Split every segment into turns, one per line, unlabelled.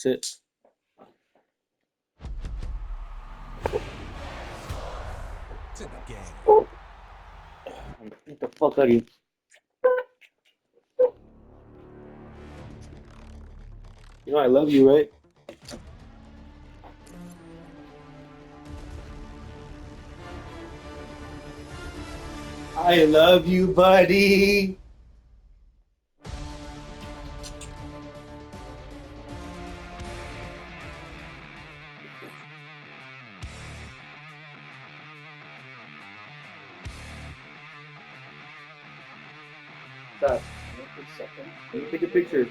Sit.
It's in the game.
Get the fuck out of here. You know I love you, right? I love you, buddy. Stop. Let me take a picture.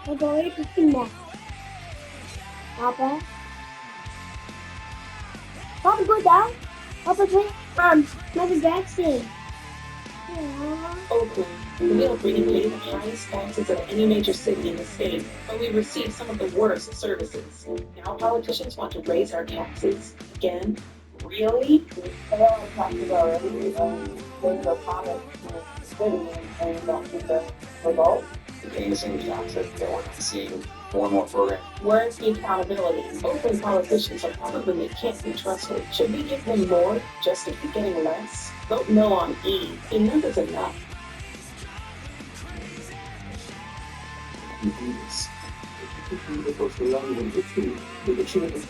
Agora que final. Papa. Papa, go down. Papa, drink. Michael Jackson.
Oakland, we don't really pay the highest taxes of any major city in the state, but we receive some of the worst services. Now politicians want to raise our taxes again? Really?
They already talked about already. There's a comment in the city and don't get the result.
The paying the same taxes that we're seeing more and more programs.
Where's the accountability? Oakland politicians are probably they can't be trusted. Should we give them more just to keep getting less? Vote no on E. Enough is enough.
You do this. It goes for longer than the two. The children.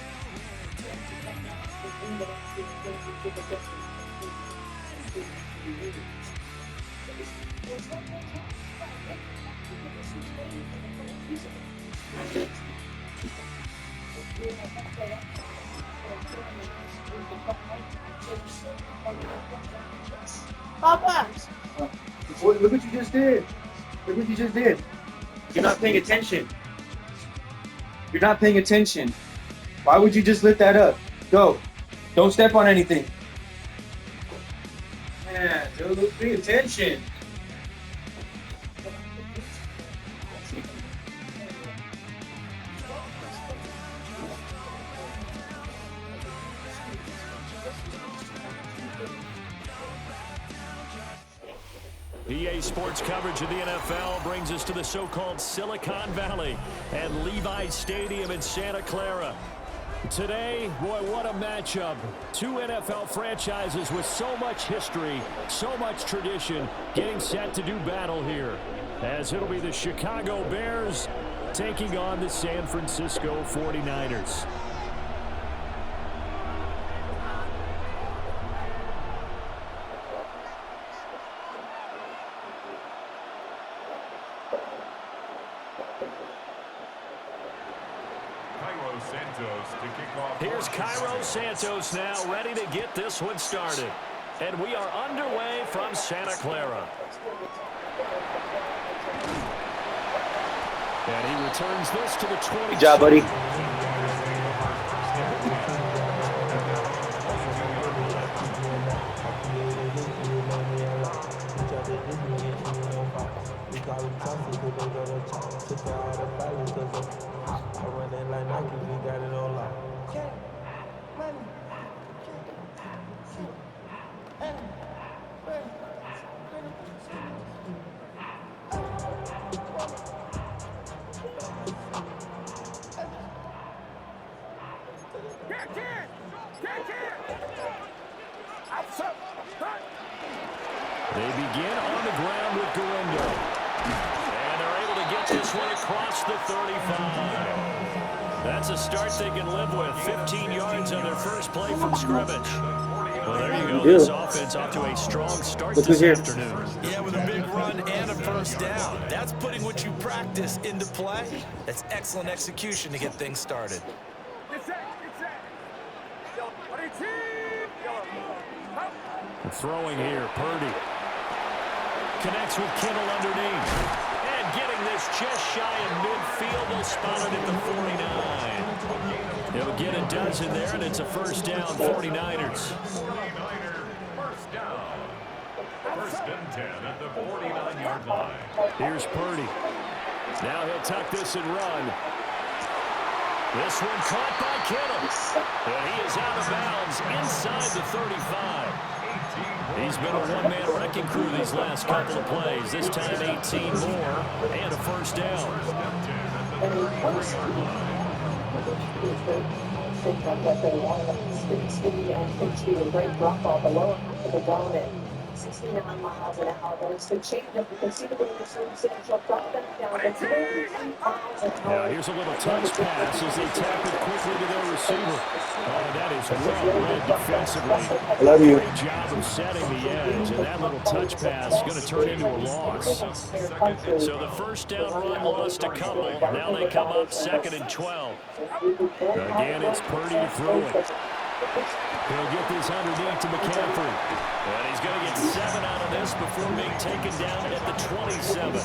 Papa.
Look what you just did. Look what you just did. You're not paying attention. You're not paying attention. Why would you just lift that up? Go. Don't step on anything. Man, dude, pay attention.
EA Sports coverage of the NFL brings us to the so-called Silicon Valley and Levi's Stadium in Santa Clara. Today, boy, what a matchup. Two NFL franchises with so much history, so much tradition, getting set to do battle here. As it'll be the Chicago Bears taking on the San Francisco 49ers. Here's Cairo Santos now, ready to get this one started. And we are underway from Santa Clara. And he returns this to the 20.
Good job, buddy.
They begin on the ground with Galindo. And they're able to get this one across the 35. That's a start they can live with. 15 yards on their first play from scrimmage. Well, there you go. This offense off to a strong start this afternoon.
Yeah, with a big run and a first down. That's putting what you practice into play. That's excellent execution to get things started.
Throwing here, Purdy. Connects with Kittle underneath. And getting this just shy of midfield. They'll spot it at the 49. He'll get a dozen there, and it's a first down, 49ers.
49er first down. First and 10 at the 49-yard line.
Here's Purdy. Now he'll tuck this and run. This one caught by Kittle. And he is out of bounds inside the 35. He's been a one-man wrecking crew these last couple of plays. This time 18 more and a first down.
Great drop off the lower half of the zone at 69 miles an hour. But it's the change-up. You can see the way the drop back down.
Now here's a little touch pass as they tap it quickly to their receiver. Oh, that is well read defensively.
I love you.
Great job of setting the edge, and that little touch pass is going to turn into a loss. So the first down run lost a couple. Now they come up 2nd and 12. Again, it's Purdy to throw it. He'll get this underneath to McCaffrey. And he's going to get 7 out of this before being taken down at the 27.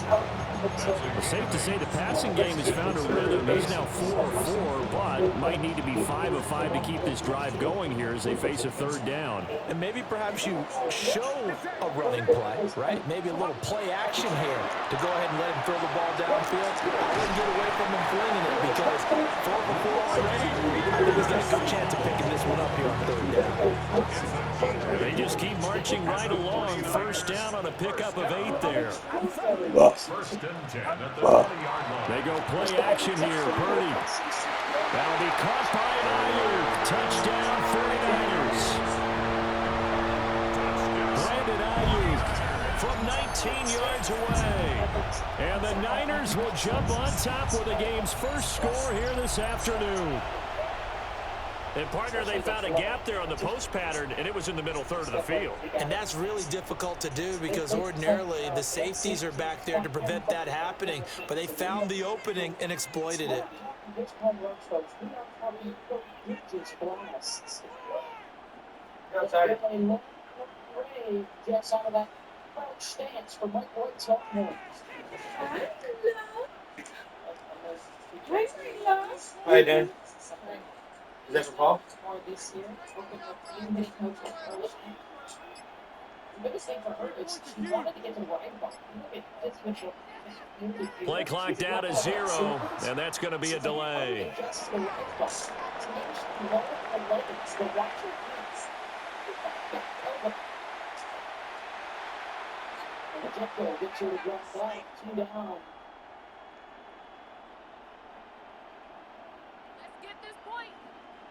It's safe to say the passing game has found a rhythm. He's now 4 of 4, but might need to be 5 of 5 to keep this drive going here as they face a third down.
And maybe perhaps you show a running play, right? Maybe a little play action here to go ahead and let him throw the ball downfield. I wouldn't get away from him flinging it because 4 for 4 already. I think he's got a good chance of picking this one up here on third down.
They just keep marching right along. First down on a pickup of 8 there.
First and 10 at the 20-yard line.
They go play action here. Purdy. That'll be caught by Ayuk. Touchdown 49ers. Brandon Ayuk from 19 yards away. And the Niners will jump on top with the game's first score here this afternoon. And, partner, they found a gap there on the post pattern, and it was in the middle third of the field.
And that's really difficult to do because ordinarily the safeties are back there to prevent that happening. But they found the opening and exploited it.
Gets out of that stance for Mike White's home.
All right, Dan. Is that for Paul?
Play clock down to 0, and that's going to be a delay.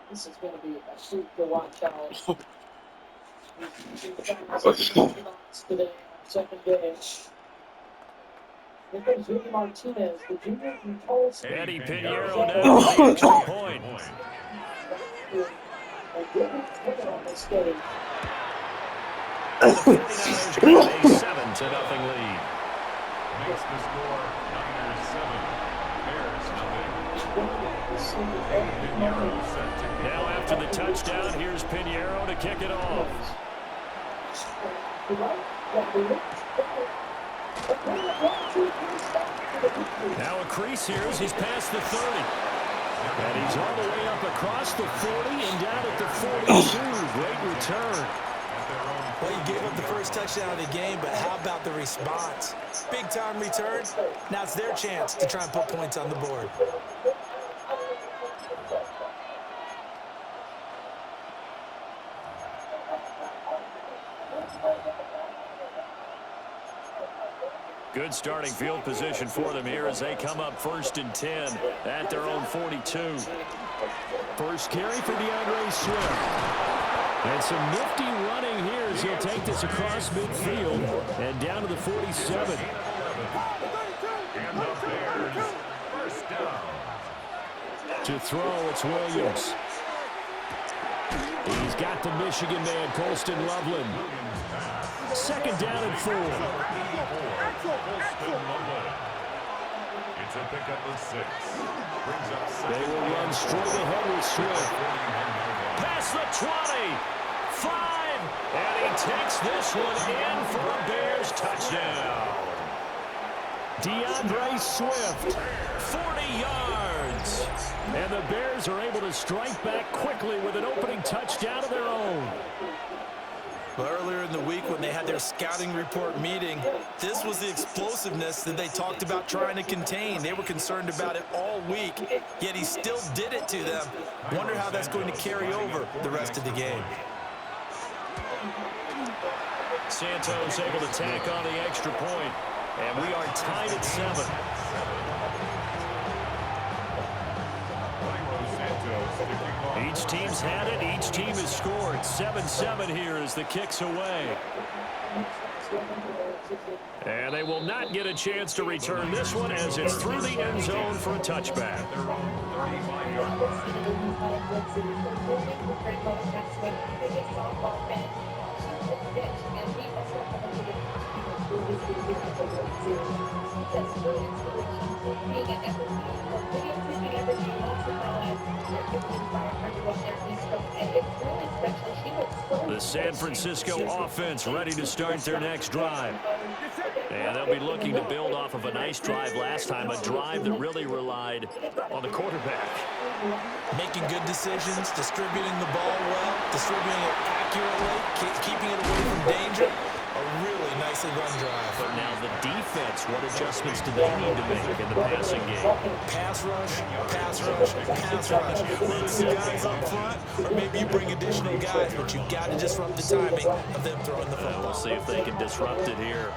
This is going to be a shoot to watch out. Today, second day. Here comes Vicky Martinez, the junior from Tulsa.
Eddie Pinheiro now with the extra point. The 49ers got a 7-0 lead.
Makes the score Niners 7, Bears nothing.
Now after the touchdown, here's Pinheiro to kick it off. Now a crease here as he's past the 30. And he's all the way up across the 40 and down at the 42. Great return.
Well, you gave up the first touchdown of the game, but how about the response? Big-time return. Now it's their chance to try and put points on the board.
Good starting field position for them here as they come up 1st and 10 at their own 42. First carry for DeAndre Swift. And some nifty running here as he'll take this across midfield and down to the 47.
And the Bears first down.
To throw, it's Williams. He's got the Michigan man, Colston Loveland. 2nd down and 4.
It's a pickup of 6. Brings up
They will run straight ahead with Swift. Past the 20. 5. And he takes this one in for a Bears touchdown. DeAndre Swift, 40 yards. And the Bears are able to strike back quickly with an opening touchdown of their own.
Well, earlier in the week when they had their scouting report meeting, this was the explosiveness that they talked about trying to contain. They were concerned about it all week, yet he still did it to them. Wonder how that's going to carry over the rest of the game.
Santos able to tack on the extra point, and we are tied at 7. Each team's had it. Each team has scored. 7-7 here as the kick's away. And they will not get a chance to return this one as it's through the end zone for a touchback. The San Francisco offense ready to start their next drive. And they'll be looking to build off of a nice drive last time, a drive that really relied on the quarterback.
Making good decisions, distributing the ball well, distributing it accurately, keeping it away from danger. A really nicely run drive.
But now the defense, what adjustments do they need to make in the passing game?
Pass rush, pass rush, pass rush. Run some guys up front, or maybe you bring additional guys, but you got to disrupt the timing of them throwing the football.
We'll see if they can disrupt it here.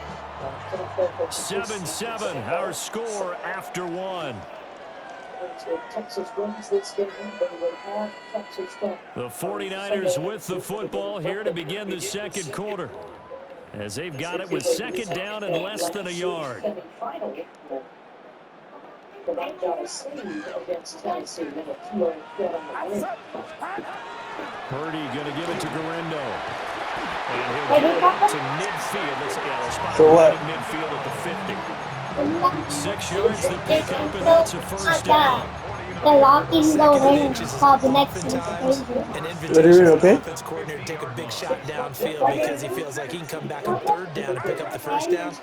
7-7, our score after 1. The 49ers with the football here to begin the second quarter, as they've got it with second down and less than a yard. Purdy going to give it to Garendo. And he'll get it to midfield. Let's spot midfield at the 50. 6 yards to pick up, and that's a first down.
They're locking the ring for the next
invitation. Okay? Offense coordinator take a big shot downfield because he feels like he can come back on third down and pick up the first down.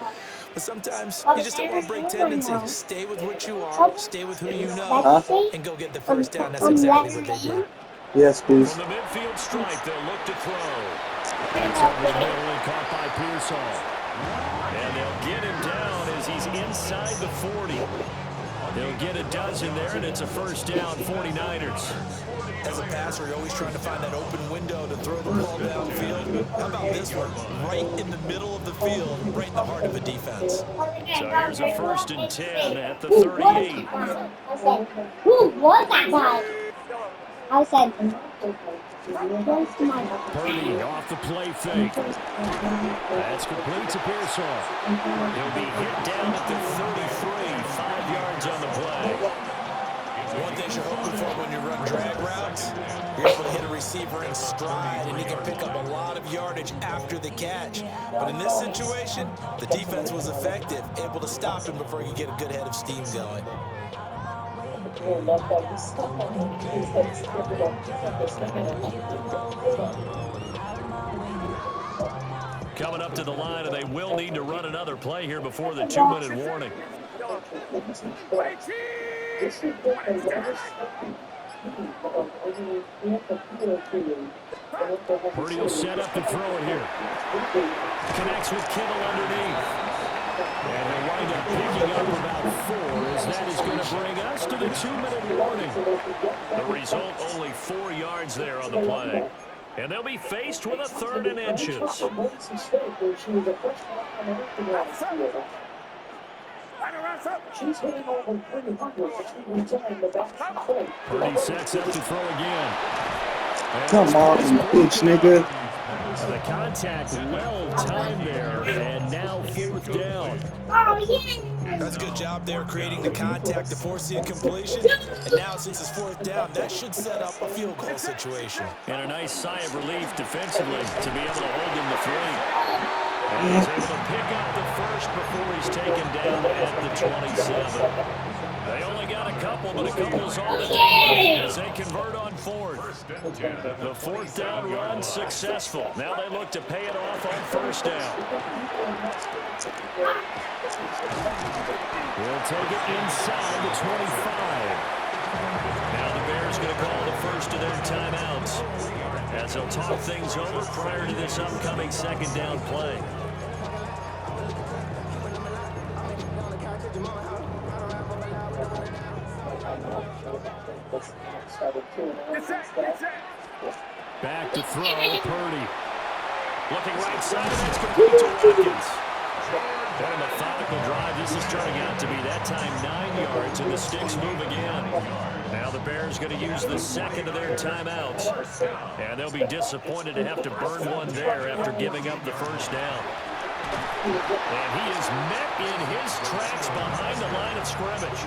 But sometimes you just don't want to break tendency. Stay with what you are, stay with who you know, and go get the first down. That's exactly what they did.
Yes, please.
From the midfield stripe, they'll look to throw. It's over the middle and caught by Pearsall. And they'll get him down as he's inside the 40. They'll get a dozen there, and it's a first down, 49ers.
As a passer, you're always trying to find that open window to throw the ball downfield. How about this one? Right in the middle of the field, right in the heart of a defense.
So here's a 1st and 10 at the 38.
Who was that guy? I said,
Purdy off the play fake. That's complete to Pearsall. He'll be hit down at the 33, 5 yards on the play.
One thing you're hoping for when you run drag routes, you're able to hit a receiver in stride, and he can pick up a lot of yardage after the catch. But in this situation, the defense was effective, able to stop him before he could get a good head of steam going.
Coming up to the line, and they will need to run another play here before the 2-minute warning. Purdy will set up to throw it here. Connects with Kittle underneath. And he'll wind up picking up about 4, as that is going to bring us to the 2-minute warning. The result, only 4 yards there on the play. And they'll be faced with a 3rd and inches. Purdy sets up to throw again.
Come on, bitch, nigga.
The contact well timed there, and now 4th down.
That's a good job there, creating the contact to force the incompletion. And now, since it's 4th down, that should set up a field goal situation.
And a nice sigh of relief defensively to be able to hold him to 3. And he's able to pick up the first before he's taken down at the 27. They only got a couple, but a couple's all the time as they convert on 4th. The 4th down run successful. Now they look to pay it off on 1st down. We'll take it inside the 25. Now the Bears going to call the first of their timeouts as they'll talk things over prior to this upcoming second down play. Back to throw, Purdy. Looking right side, that's complete to Watkins. What a methodical drive. This is turning out to be that time 9 yards, and the sticks move again. Now the Bears going to use the second of their timeouts, and they'll be disappointed to have to burn one there after giving up the first down. And he is met in his tracks behind the line of scrimmage.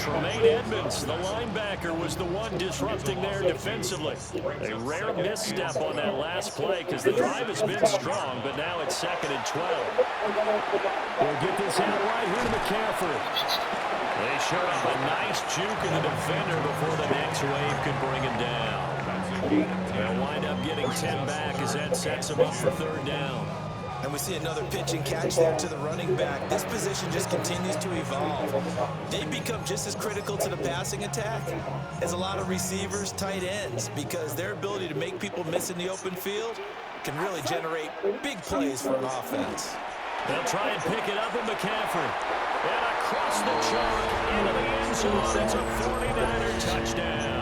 Tremaine Edmonds, the linebacker, was the one disrupting there defensively. A rare misstep on that last play because the drive has been strong, but now it's 2nd and 12. We'll get this out right here to McCaffrey. They showed up a nice juke in the defender before the next wave could bring him down. They'll wind up getting 10 back as that sets him up for 3rd down.
And we see another pitch and catch there to the running back. This position just continues to evolve. They become just as critical to the passing attack as a lot of receivers, tight ends, because their ability to make people miss in the open field can really generate big plays for an offense.
They'll try and pick it up with McCaffrey. And across the chalk into the end zone. It's a 49er touchdown.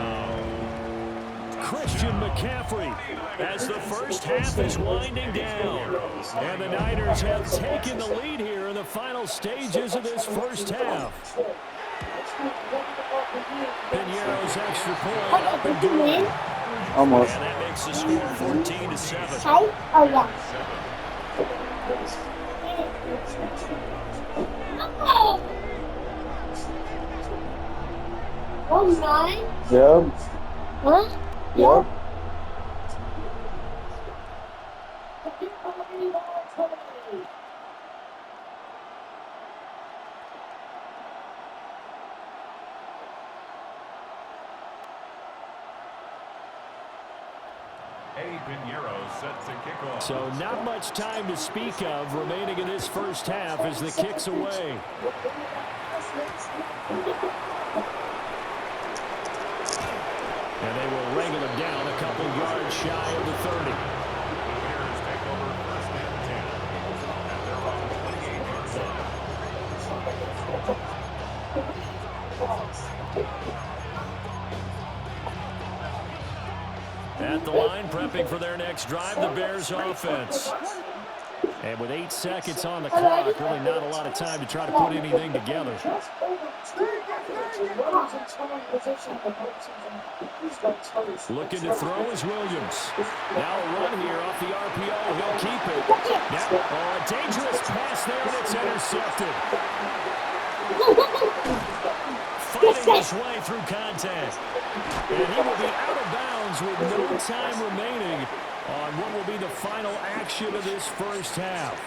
Christian McCaffrey as the first half is winding down. And the Niners have taken the lead here in the final stages of this first half. Piñeiro's extra point up and good.
Almost.
And that makes the score 14-7.
Oh, yeah. Oh, 9?
Yep.
Huh?
Yep.
Set to kick off.
So not much time to speak of remaining in this first half as the kick's away. And they will wrangle him down a couple yards shy of the 30.
The Bears take over 1st and 10 at their own 28-yard line.
At the line, prepping for their next drive, the Bears offense. And with 8 seconds on the clock, really not a lot of time to try to put anything together. Looking to throw is Williams. Now a run here off the RPO. He'll keep it. Oh, a dangerous pass there, and it's intercepted. Fighting his way through contact. And he will be out of bounds with no time remaining on what will be the final action of this first half.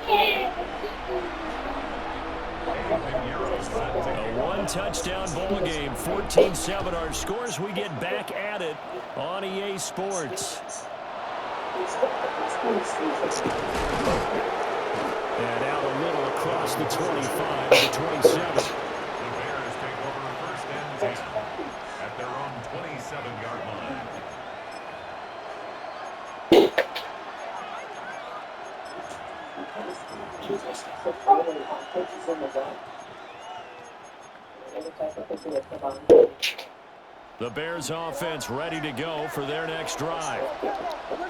A one-touchdown ball game, 14-7 our scores. We get back at it on EA Sports. And out a little across the 25 to the 27.
The Bears take over 1st and 10 at their own 27-yard line.
The Bears offense ready to go for their next drive.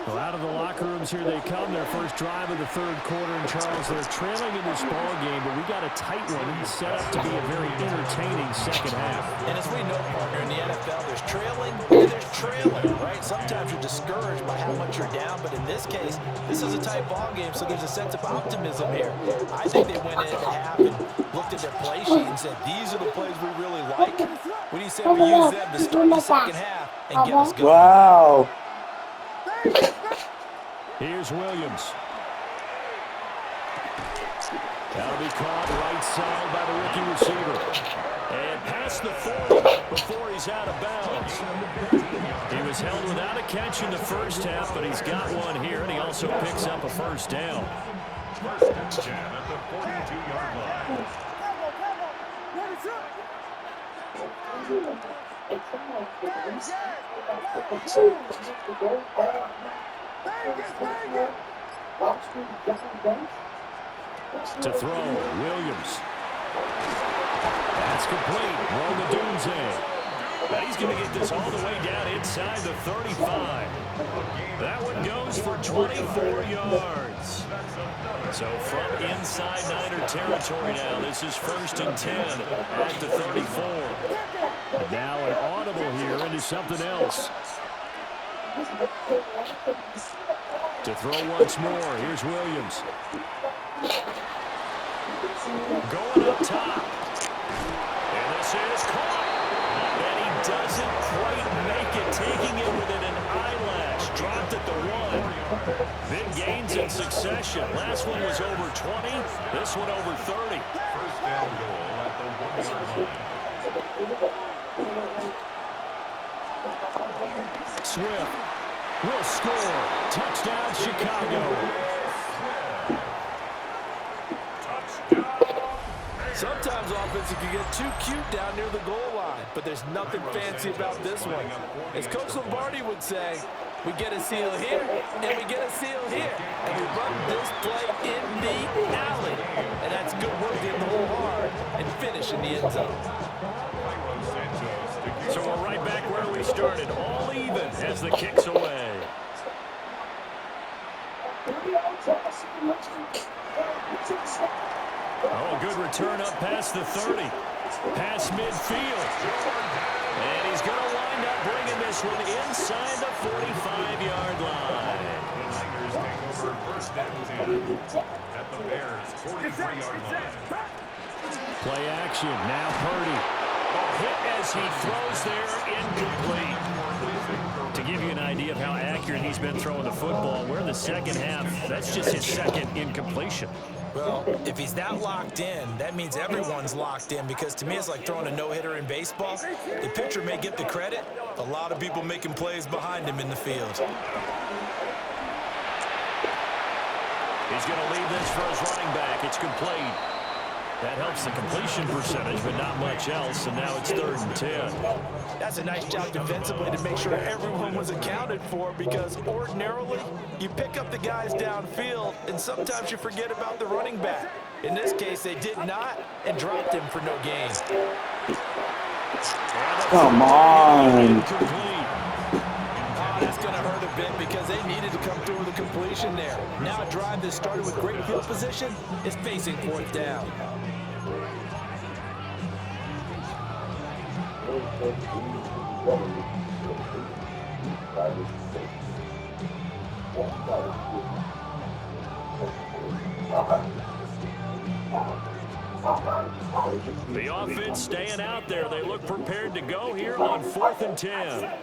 Well, out of the locker rooms here they come. Their first drive of the 3rd quarter. And Charles, they're trailing in this ball game, but we got a tight one set up to be a very entertaining second half.
And as we know, partner, in the NFL, there's trailing and there's trailing, right? Sometimes you're discouraged by how much you're down, but in this case, this is a tight ball game, so there's a sense of optimism here. I think they went into half and looked at their play sheet and said, these are the plays we really like. What do you say we use them to start the second half and get us going?
Wow.
Here's Williams. That'll be caught right side by the rookie receiver. And past the 40 before he's out of bounds. He was held without a catch in the first half, but he's got one here, and he also picks up a first down.
First and 10 at the 42-yard line.
To throw, Williams. That's complete. Romadunze. Now he's going to get this all the way down inside the 35. That one goes for 24 yards. So from inside Niner territory now, this is first and 10 at the 34. And now an audible here into something else. To throw once more, here's Williams. Going up top. And this is caught. And he doesn't quite make it, taking it within an eyelash. Dropped at the 1. Big gains in succession. Last one was over 20. This one over 30.
First down goal at the 1-yard line.
Swift will score. Touchdown, Chicago.
Sometimes offenses can get too cute down near the goal line, but there's nothing fancy about this one. As Coach Lombardi would say, we get a seal here, and we get a seal here, and we run this play in the alley. And that's good work getting the hole hard and finish in the end zone.
So we're right back where we started, all even as the kick's away. Oh, good return up past the 30. Past midfield. And he's going to wind up bringing this one inside the 45-yard line.
The Niners take over first and 10 at the Bears' 43-yard line.
Play action. Now Purdy. A hit as he throws there, incomplete. To give you an idea of how accurate he's been throwing the football, we're in the second half. That's just his second incompletion.
Well, if he's that locked in, that means everyone's locked in, because to me it's like throwing a no-hitter in baseball. The pitcher may get the credit, a lot of people making plays behind him in the field.
He's going to leave this for his running back. It's complete. That helps the completion percentage, but not much else, and now it's 3rd and 10.
That's a nice job defensively to make sure everyone was accounted for, because ordinarily you pick up the guys downfield and sometimes you forget about the running back. In this case, they did not and dropped him for no gain.
Come on.
That's going to hurt a bit because they needed to come through with a completion there. Now a drive that started with great field position is facing 4th down.
The offense staying out there. They look prepared to go here on 4th and 10.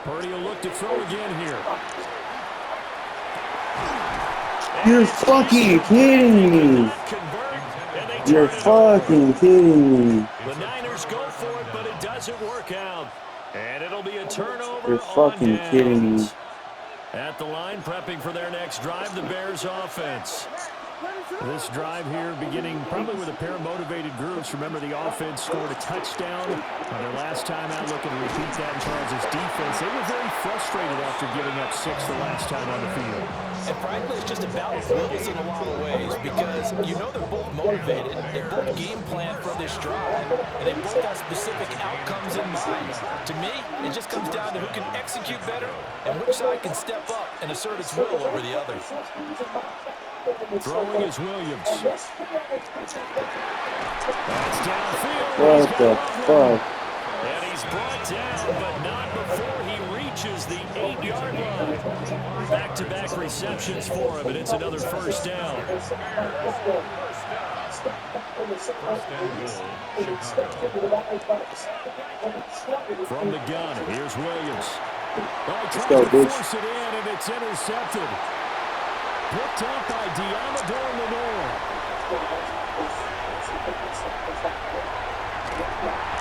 Purdy will look to throw again here.
You're fucking kidding me. You're fucking kidding me.
The Niners go for it, but it doesn't work out. And it'll be a turnover.
You're fucking kidding me.
At the line, prepping for their next drive, the Bears offense. This drive here beginning probably with a pair of motivated groups. Remember, the offense scored a touchdown on their last time out. Looking to repeat that in Charles' defense. They were very frustrated after giving up 6 the last time on the field.
And frankly, it's just about wills in a lot of ways, because you know they're both motivated. They both game plan for this drive, and they both have specific outcomes in mind. To me, it just comes down to who can execute better and which side can step up and assert its will over the other.
Throwing is Williams. That's downfield.
What the fuck?
And he's brought down, but not before he reaches the 8-yard line. Back-to-back receptions for him, and it's another first down. From the gun, here's Williams.
Let's go, bitch.
Force it in, and it's intercepted. Picked up by Diamador Lenore.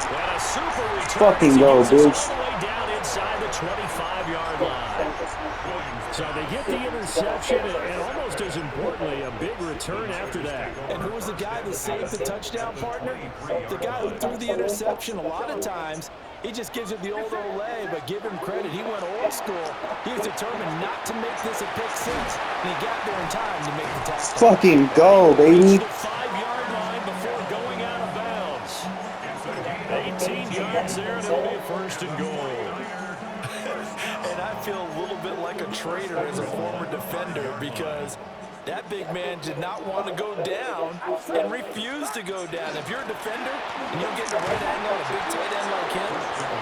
And a super return.
Fucking go, bitch.
All the way down inside the 25-yard line. So they get the interception, and almost as importantly, a big return after that.
And who was the guy that saved the touchdown, partner? The guy who threw the interception. A lot of times, he just gives it the old Olay, but give him credit. He went old school. He was determined not to make this a pick six, and he got there in time to make the tackle.
Fucking go, baby.
The 5-yard line before going out of bounds. 18 yards there, and it'll be a first and goal.
And I feel a little bit like a traitor as a former defender because that big man did not want to go down and refused to go down. If you're a defender and you get the right angle on a big tight end like him,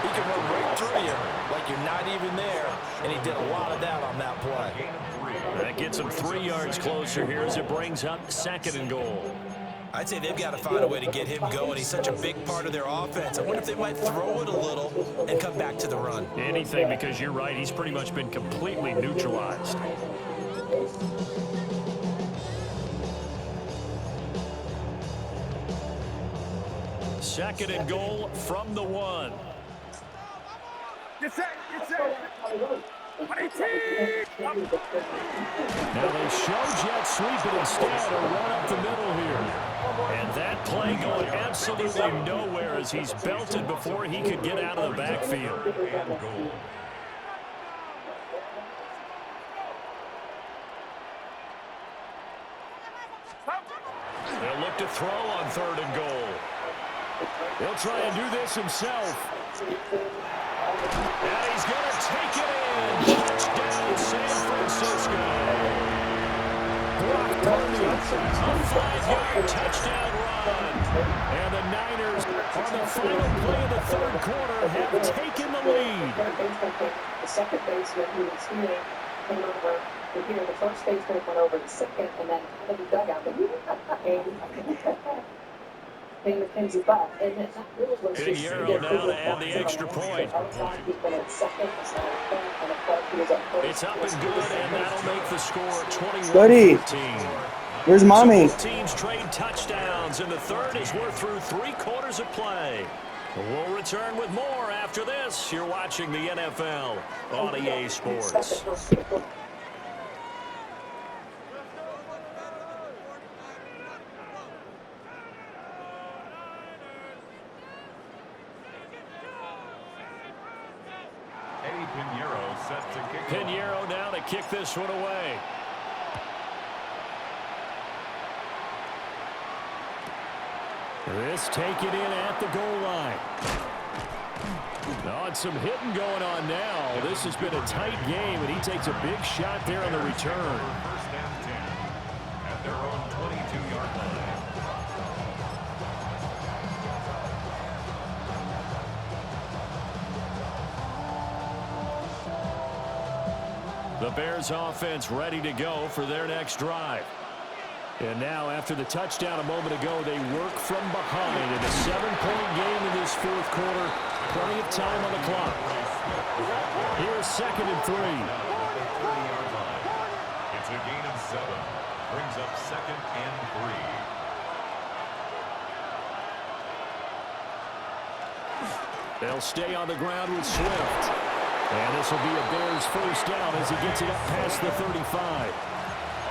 he can run right through you like you're not even there. And he did a lot of that on that play.
That gets him 3 yards closer here as it brings up second and goal.
I'd say they've got to find a way to get him going. He's such a big part of their offense. I wonder if they might throw it a little and come back to the run.
Anything, because you're right. He's pretty much been completely neutralized. Second and goal from the 1. Now they show jet sweep it instead, or run up the middle here. And that play going absolutely nowhere as he's belted before he could get out of the backfield. They'll look to throw on third and goal. He'll try and do this himself. And he's going to take it in. Touchdown, San Francisco. Brock Purdy, a 5-yard touchdown run. And the Niners, on the final play of the third quarter, have taken the lead.
The second baseman who was here came over to here. The first baseman went over to second, and then out of the dugout, and McKenzie back. And that really was just
Pinheiro now to add the extra point. It's up and good, and that'll make the score 21-14.
Where's mommy?
So both teams trade touchdowns, and the third is we're through 3 quarters of play. We'll return with more after this. You're watching the NFL on EA Sports. Pinheiro now to kick this one away. This take it in at the goal line. Oh, and some hitting going on now. This has been a tight game, and he takes a big shot there on the return.
First and 10 at their own 22-yard line.
The Bears offense ready to go for their next drive. And now, after the touchdown a moment ago, they work from behind in a 7-point game in this fourth quarter. Plenty of time on the clock. Here's second and 3.
It's a gain of 7. Brings up second and 3.
They'll stay on the ground with Swift. And this will be a Bears first down as he gets it up past the 35.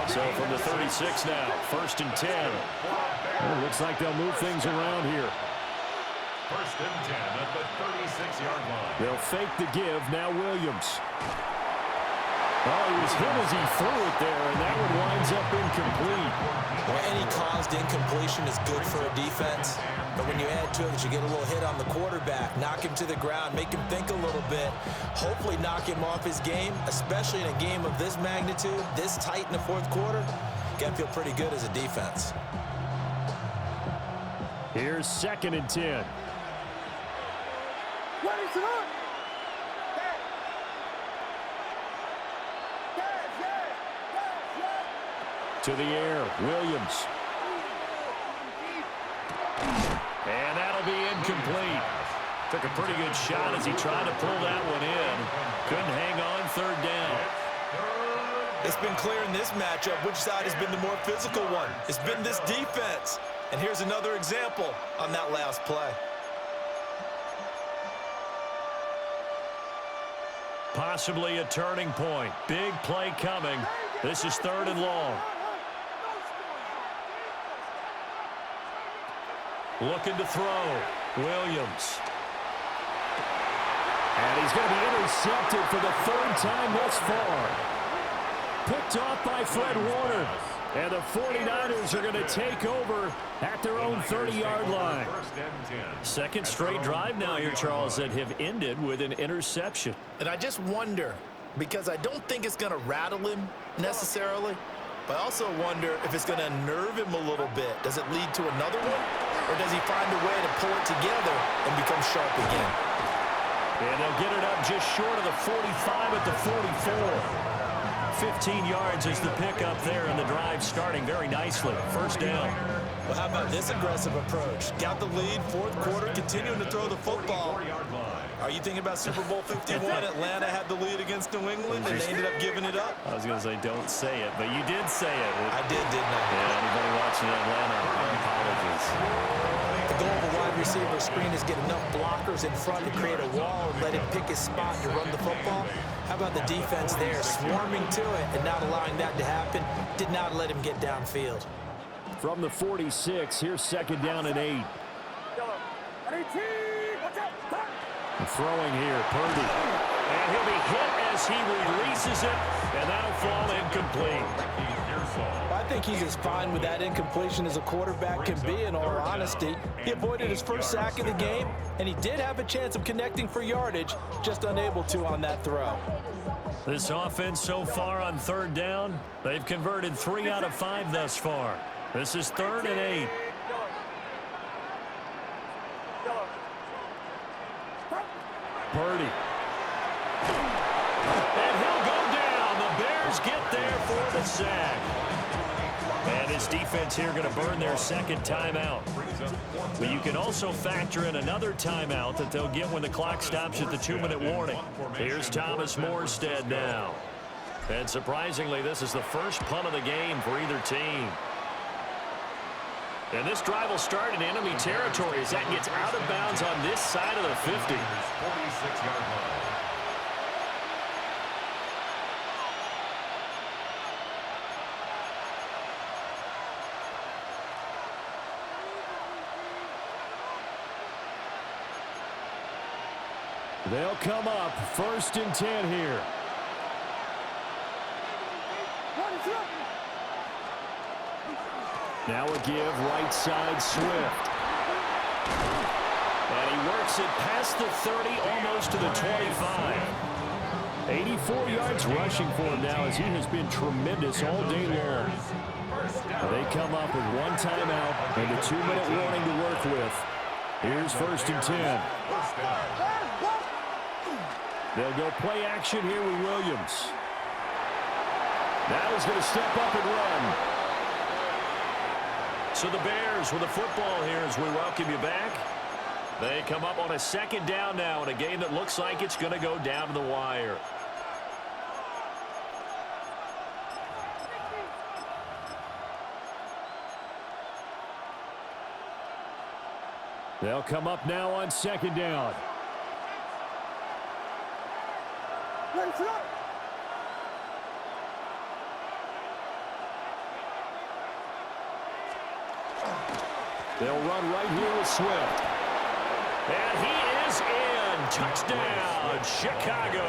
So from the 36 now, first and 10. Well, looks like they'll move things around here.
First and 10 at the 36-yard line.
They'll fake the give. Now Williams. Oh, he was hit as he threw it there, and that one winds up incomplete.
Well, any caused incompletion is good for a defense. But when you add to it that you get a little hit on the quarterback, knock him to the ground, make him think a little bit, hopefully knock him off his game, especially in a game of this magnitude, this tight in the fourth quarter, got to feel pretty good as a defense.
Here's second and 10. To the air, Williams. And that'll be incomplete. Took a pretty good shot as he tried to pull that one in. Couldn't hang on third down.
It's been clear in this matchup which side has been the more physical one. It's been this defense. And here's another example on that last play.
Possibly a turning point. Big play coming. This is 3rd and long. Looking to throw. Williams. And he's going to be intercepted for the 3rd time thus far. Picked off by Fred Warner. And the 49ers are going to take over at their own 30-yard line. Second straight drive now here, Charles, that have ended with an interception.
And I just wonder, because I don't think it's going to rattle him necessarily, but I also wonder if it's going to unnerve him a little bit. Does it lead to another one? Or does he find a way to pull it together and become sharp again?
And they'll get it up just short of the 45 at the 44. 15 yards is the pickup there, and the drive starting very nicely. First down.
Well, how about this aggressive approach? Got the lead, 4th quarter, continuing to throw the football. Are you thinking about Super Bowl 51? Atlanta had the lead against New England, and they ended up giving it up.
I was going to say don't say it, but you did say it.
I did, didn't I?
Yeah, anybody watching Atlanta, apologies.
The goal of a wide receiver screen is get enough blockers in front to create a wall and let him pick his spot to run the football. How about the defense there, swarming to it and not allowing that to happen? Did not let him get downfield.
From the 46, here's 2nd down and 8. Throwing here, Purdy. And he'll be hit as he releases it, and that'll fall incomplete.
I think he's as fine with that incompletion as a quarterback can be, in all honesty. He avoided his first sack of the game, and he did have a chance of connecting for yardage, just unable to on that throw.
This offense so far on 3rd down, they've converted 3 out of 5 thus far. This is 3rd and 8. Purdy. And he'll go down. The Bears get there for the sack. And his defense here going to burn their 2nd timeout. But you can also factor in another timeout that they'll get when the clock stops at the 2-minute warning. Here's Thomas Morstead now. And surprisingly, this is the first punt of the game for either team. And this drive will start in enemy territory as that gets out of bounds on this side of the 50.
46-yard line.
They'll come up 1st and 10 here. Now a give, right side, Swift. And he works it past the 30, almost to the 25. 84 yards rushing for him now as he has been tremendous all day long. They come up with 1 timeout and a 2-minute warning to work with. Here's 1st and 10. They'll go play action here with Williams. Now he's going to step up and run. So the Bears with the football here as we welcome you back. They come up on a 2nd down now in a game that looks like it's going to go down to the wire. They'll come up now on 2nd down. They'll run right here with Swift. And he is in. Touchdown, Chicago.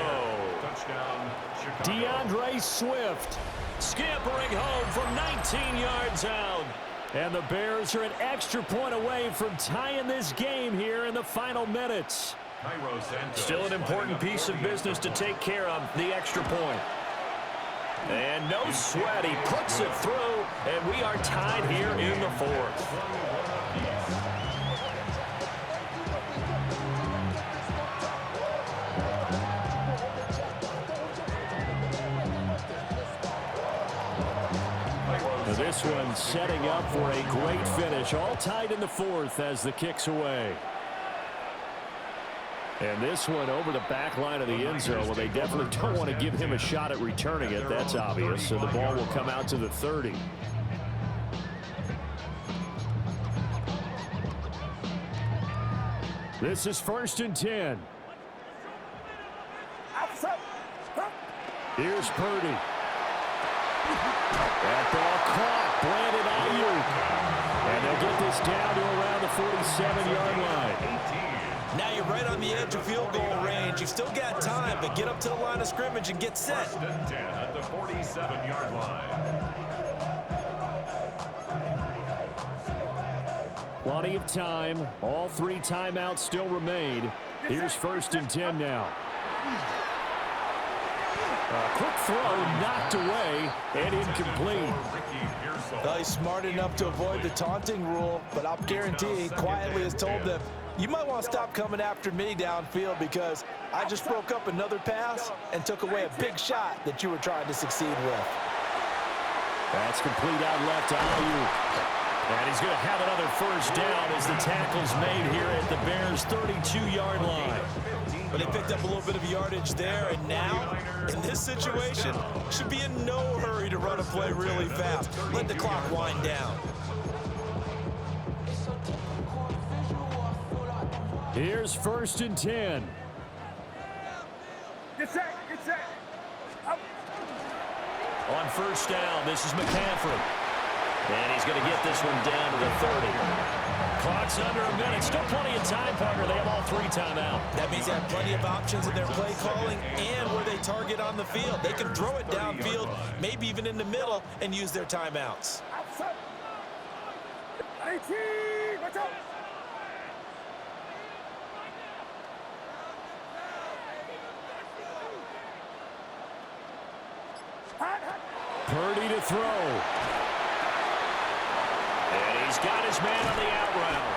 Touchdown, Chicago.
DeAndre Swift scampering home from 19 yards out. And the Bears are an extra point away from tying this game here in the final minutes. Still an important piece of business to take care of, the extra point. And no sweat, he puts it through, and we are tied here in the 4th. This one setting up for a great finish, all tied in the 4th as the kick's away. And this one over the back line of the end zone. Well, they definitely don't want to give him a shot at returning it. That's obvious. So the ball will come out to the 30. This is 1st and 10. Here's Purdy. That ball caught. Brandon Ayuk. And they'll get this down to around the 47-yard line.
Now you're right on the edge of field goal range. You've still got time to get up to the line of scrimmage and get set.
1st and 10 at the 47-yard line.
Plenty of time. All 3 timeouts still remain. Here's 1st and 10 now. A quick throw knocked away and incomplete.
Well, he's smart enough to avoid the taunting rule, but I'll guarantee he quietly has told them, you might want to stop coming after me downfield because I just broke up another pass and took away a big shot that you were trying to succeed with.
That's complete out left to Ayuk. And he's going to have another 1st down as the tackle's made here at the Bears' 32-yard line.
But they picked up a little bit of yardage there, and now, in this situation, should be in no hurry to run a play really fast. Let the clock wind down.
Here's 1st and 10.
Get set, get set. Up.
On 1st down, this is McCaffrey. And he's going to get this one down to the 30. Clock's under a minute. Still plenty of time, partner. They have all 3 timeout.
That means they have plenty of options in their play calling and where they target on the field. They can throw it downfield, maybe even in the middle, and use their timeouts.
Outside. 18, watch out.
Purdy to throw. And he's got his man on the out route.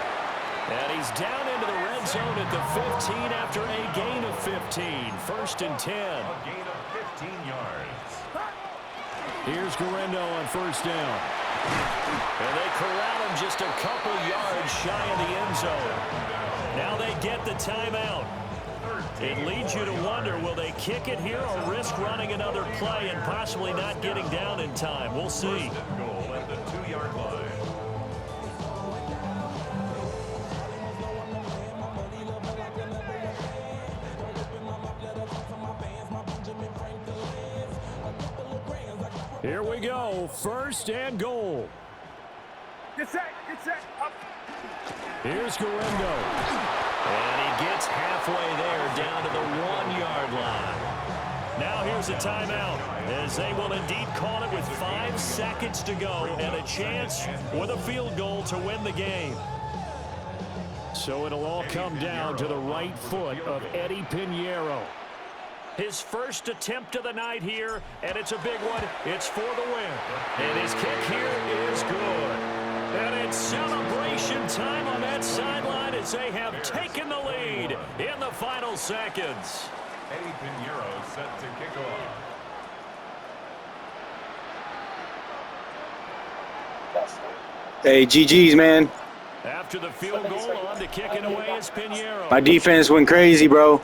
And he's down into the red zone at the 15 after a gain of 15. 1st and 10.
A gain of 15 yards.
Here's Guerrero on 1st down. And they corral him just a couple yards shy of the end zone. Now they get the timeout. It leads you to wonder, will they kick it here or risk running another play and possibly not getting down in time? We'll see.
Goal at the 2-yard line.
Here we go. 1st and goal.
Get set, up.
Here's Guerrero. And he gets halfway there down to the 1-yard line. Now here's a timeout as they will indeed call it with 5 seconds to go and a chance with a field goal to win the game. So it'll all come down to the right foot of Eddie Pinheiro. His first attempt of the night here, and it's a big one. It's for the win. And his kick here is good. And it's celebration time on that sideline as they have taken the lead in the final seconds.
Eddie Pinheiro set to kick off.
Hey, GG's, man.
After the field goal, on to kicking away is Pinheiro.
My defense went crazy, bro.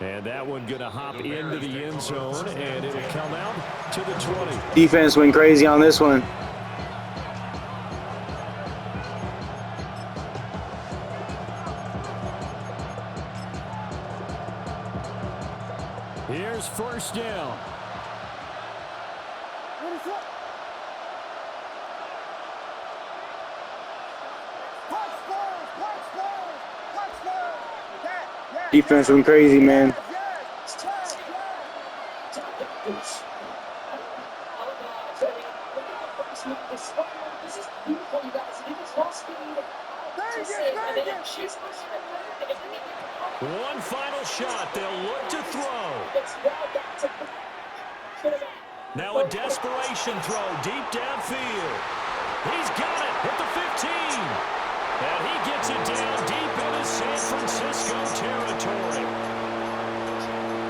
And that one going to hop into the end zone, and it'll come out to the 20.
Defense went crazy on this one.
Here's 1st down.
Defense went crazy, man.
One final shot. They'll look to throw. Now a desperation throw deep downfield. He's got it at the 15. And he gets it down deep into San Francisco territory.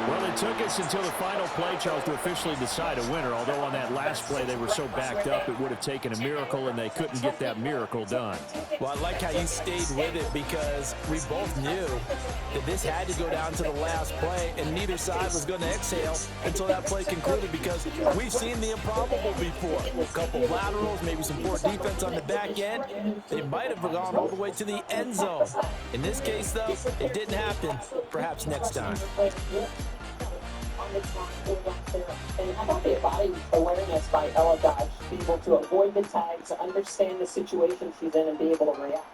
Well, the It took us until the final play, Charles, to officially decide a winner, although on that last play they were so backed up it would have taken a miracle, and they couldn't get that miracle done.
Well, I like how you stayed with it because we both knew that this had to go down to the last play, and neither side was going to exhale until that play concluded because we've seen the improbable before. A couple of laterals, maybe some poor defense on the back end. They might have gone all the way to the end zone. In this case, though, it didn't happen. Perhaps next time.
And how about the body awareness by Ella Dodge to be able to avoid the tags, understand the situation she's in, and be able to react?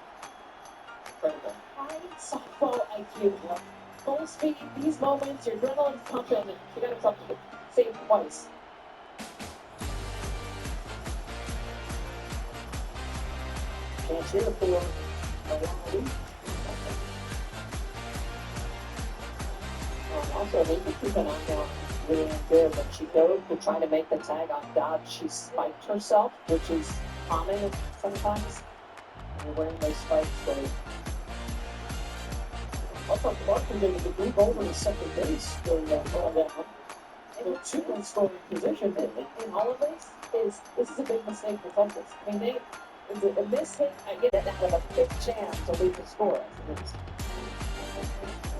Incredible. High softball IQ, full speed, these moments, your adrenaline's pumping, and she got herself saved twice. Can't cheer for also, they can keep an eye out really good. When she goes to try to make the tag on Dodge, she spiked herself, which is common sometimes. When you're wearing those spikes, so also Clark was able to move over to second base during that ball down. They were two in scoring position, and all of this is a big mistake for Texas. I mean, a miss hit, I get it, with a big chance to lead the score.